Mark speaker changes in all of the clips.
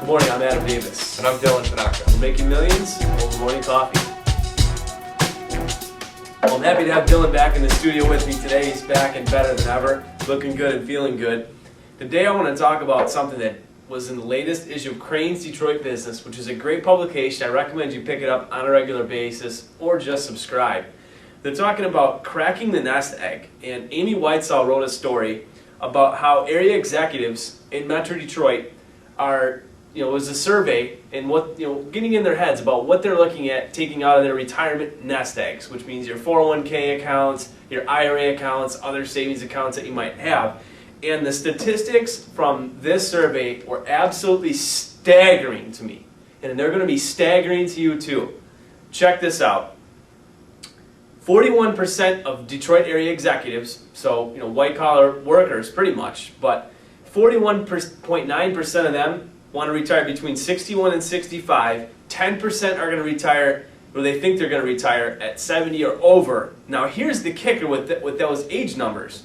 Speaker 1: morning, I'm Adam Davis.
Speaker 2: And I'm Tanaka.
Speaker 1: We're making millions over morning coffee. Well, I'm happy to have Dylan back in the studio with me today. He's back and better than ever, looking good and feeling good. Today I want to talk about something that was in the latest issue of Crane's Detroit Business, which is a great publication. I recommend you pick it up on a regular basis or just subscribe. They're talking about cracking the nest egg, and Amy Whitesell wrote a story about how area executives in Metro Detroit are, it was a survey and what, getting in their heads about what they're looking at taking out of their retirement nest eggs, which means your 401k accounts, your IRA accounts, other savings accounts that you might have. And the statistics from this survey were absolutely staggering to me. And they're going to be staggering to you too. Check this out. 41% of Detroit area executives, so white collar workers pretty much, but 41.9% of them want to retire between 61 and 65. 10% are going to retire, or they think they're going to retire at 70 or over. Now here's the kicker with those age numbers.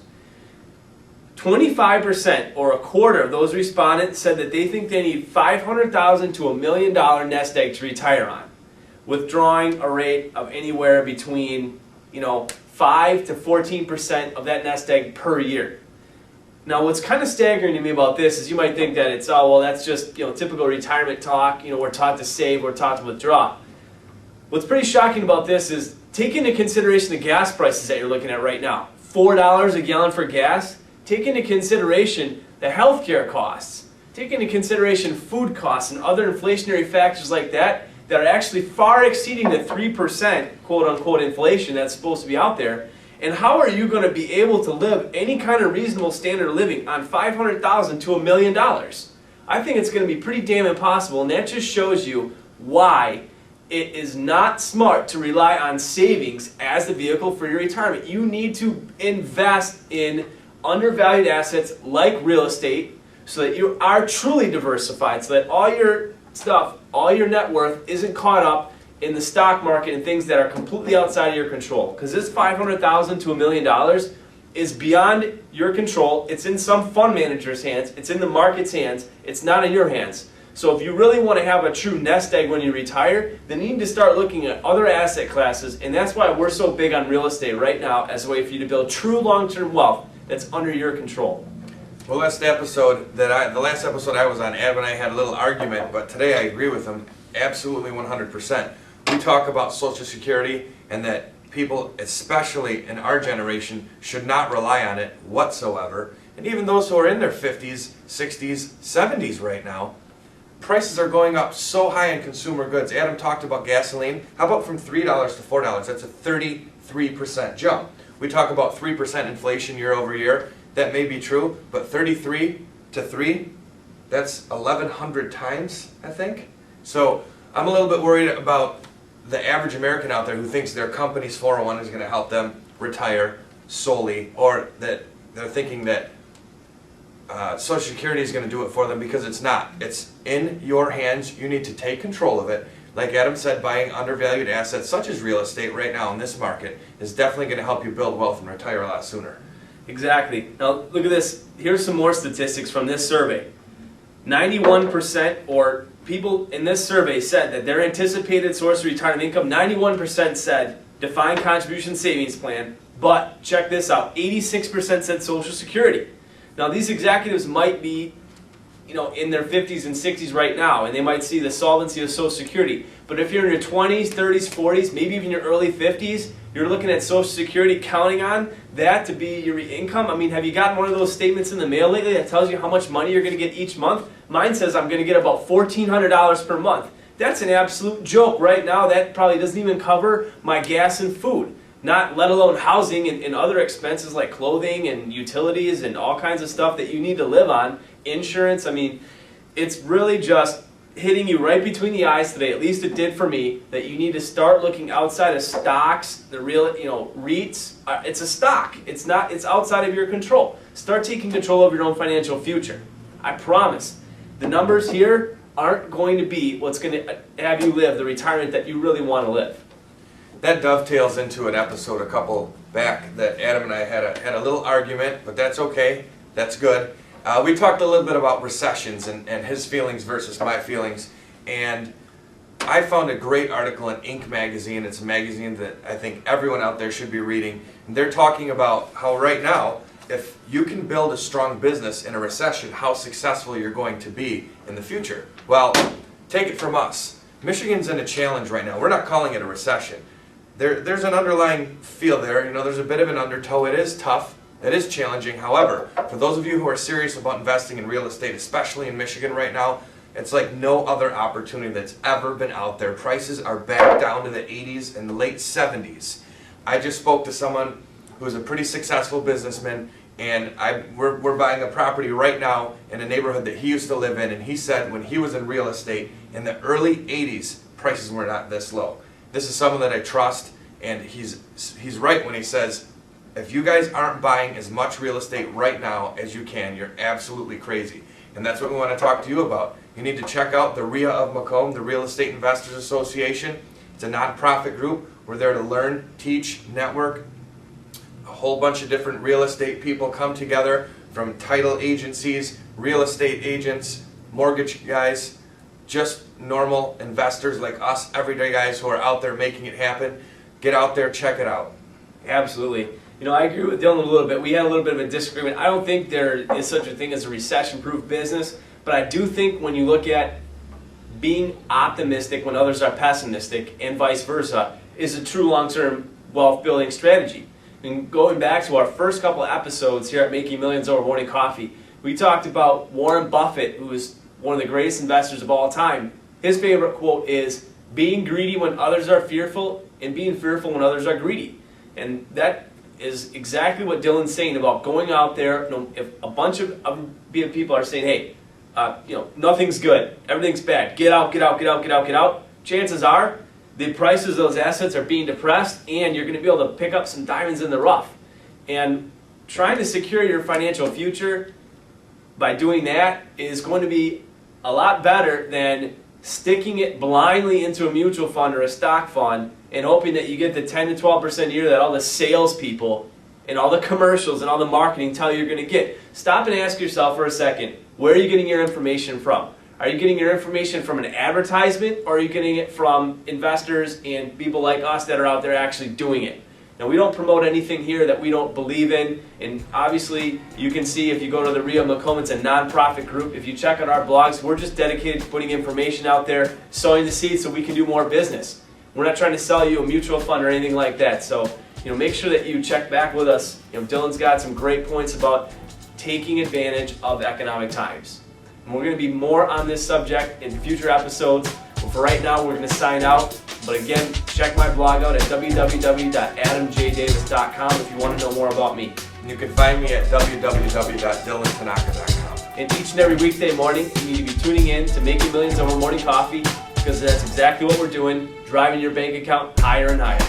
Speaker 1: 25%, or a quarter of those respondents, said that they think they need $500,000 to $1 million nest egg to retire on, withdrawing a rate of anywhere between 5 to 14% of that nest egg per year. Now, what's kind of staggering to me about this is you might think that it's, oh, well, that's just typical retirement talk. We're taught to save, we're taught to withdraw. What's pretty shocking about this is take into consideration the gas prices that you're looking at right now. $4 a gallon for gas. Take into consideration the healthcare costs. Take into consideration food costs and other inflationary factors like that that are actually far exceeding the 3% quote-unquote inflation that's supposed to be out there. And how are you going to be able to live any kind of reasonable standard of living on $500,000 to $1 million? I think it's going to be pretty damn impossible, and that just shows you why it is not smart to rely on savings as the vehicle for your retirement. You need to invest in undervalued assets like real estate so that you are truly diversified, so that all your stuff, all your net worth isn't caught up in the stock market and things that are completely outside of your control. Because this $500,000 to $1 million is beyond your control. It's in some fund manager's hands. It's in the market's hands. It's not in your hands. So if you really want to have a true nest egg when you retire, then you need to start looking at other asset classes. And that's why we're so big on real estate right now as a way for you to build true long-term wealth that's under your control.
Speaker 2: Well, that's the last episode I was on, Adam and I had a little argument, but today I agree with him absolutely 100%. We talk about Social Security and that people, especially in our generation, should not rely on it whatsoever. And even those who are in their 50s, 60s, 70s right now, prices are going up so high in consumer goods. Adam talked about gasoline. How about from $3 to $4? That's a 33% jump. We talk about 3% inflation year over year. That may be true, but 33 to 3, that's 1,100 times, I think. So I'm a little bit worried about the average American out there who thinks their company's 401 is going to help them retire solely, or that they're thinking that Social Security is going to do it for them, because it's not. It's in your hands. You need to take control of it. Like Adam said, buying undervalued assets such as real estate right now in this market is definitely going to help you build wealth and retire a lot sooner.
Speaker 1: Exactly. Now look at this. Here's some more statistics from this survey. 91%, or people in this survey said that their anticipated source of retirement income, 91% said defined contribution savings plan, but check this out, 86% said Social Security. Now these executives might be in their 50s and 60s right now, and they might see the solvency of Social Security. But if you're in your 20s, 30s, 40s, maybe even your early 50s, you're looking at Social Security, counting on that to be your income. I mean, have you gotten one of those statements in the mail lately that tells you how much money you're going to get each month? Mine says I'm going to get about $1,400 per month. That's an absolute joke. Right now, that probably doesn't even cover my gas and food, not let alone housing and other expenses like clothing and utilities and all kinds of stuff that you need to live on. Insurance, I mean, it's really just hitting you right between the eyes today, at least it did for me, that you need to start looking outside of stocks, the real, REITs. It's a stock. It's outside of your control. Start taking control of your own financial future. I promise. The numbers here aren't going to be what's going to have you live the retirement that you really want to live.
Speaker 2: That dovetails into an episode a couple back that Adam and I had a little argument, but that's okay. That's good. We talked a little bit about recessions and his feelings versus my feelings, and I found a great article in Inc. magazine. It's a magazine that I think everyone out there should be reading. And they're talking about how right now, if you can build a strong business in a recession, how successful you're going to be in the future. Well, take it from us. Michigan's in a challenge right now. We're not calling it a recession. There's an underlying feel there. There's a bit of an undertow. It is tough. It is challenging. However, for those of you who are serious about investing in real estate, especially in Michigan right now, it's like no other opportunity that's ever been out there. Prices are back down to the 80s and the late 70s. I just spoke to someone who's a pretty successful businessman, and we're buying a property right now in a neighborhood that he used to live in, and he said when he was in real estate in the early 80s, prices were not this low. This is someone that I trust, and he's right when he says, if you guys aren't buying as much real estate right now as you can, you're absolutely crazy. And that's what we want to talk to you about. You need to check out the RIA of Macomb, the Real Estate Investors Association. It's a nonprofit group. We're there to learn, teach, network. A whole bunch of different real estate people come together, from title agencies, real estate agents, mortgage guys, just normal investors like us, everyday guys who are out there making it happen. Get out there, check it out.
Speaker 1: Absolutely. I agree with Dylan a little bit. We had a little bit of a disagreement. I don't think there is such a thing as a recession-proof business, but I do think when you look at being optimistic when others are pessimistic and vice versa is a true long-term wealth-building strategy. And going back to our first couple of episodes here at Making Millions Over Morning Coffee, we talked about Warren Buffett, who is one of the greatest investors of all time. His favorite quote is, being greedy when others are fearful and being fearful when others are greedy. And that is exactly what Dylan's saying about going out there. If a bunch of people are saying, hey, nothing's good, everything's bad, get out, get out, get out, get out, get out, chances are the prices of those assets are being depressed, and you're going to be able to pick up some diamonds in the rough. And trying to secure your financial future by doing that is going to be a lot better than sticking it blindly into a mutual fund or a stock fund and hoping that you get the 10 to 12% a year that all the salespeople and all the commercials and all the marketing tell you you're going to get. Stop and ask yourself for a second, where are you getting your information from? Are you getting your information from an advertisement, or are you getting it from investors and people like us that are out there actually doing it? Now, we don't promote anything here that we don't believe in, and obviously you can see if you go to the Rio Macomb, it's a nonprofit group. If you check out our blogs, we're just dedicated to putting information out there, sowing the seeds so we can do more business. We're not trying to sell you a mutual fund or anything like that. So, make sure that you check back with us. Dylan's got some great points about taking advantage of economic times. And we're going to be more on this subject in future episodes. But for right now, we're going to sign out. But again, check my blog out at www.adamjdavis.com if you want to know more about me.
Speaker 2: And you can find me at www.dylantanaka.com.
Speaker 1: And each and every weekday morning, you need to be tuning in to Making Millions Over Morning Coffee, because that's exactly what we're doing, driving your bank account higher and higher.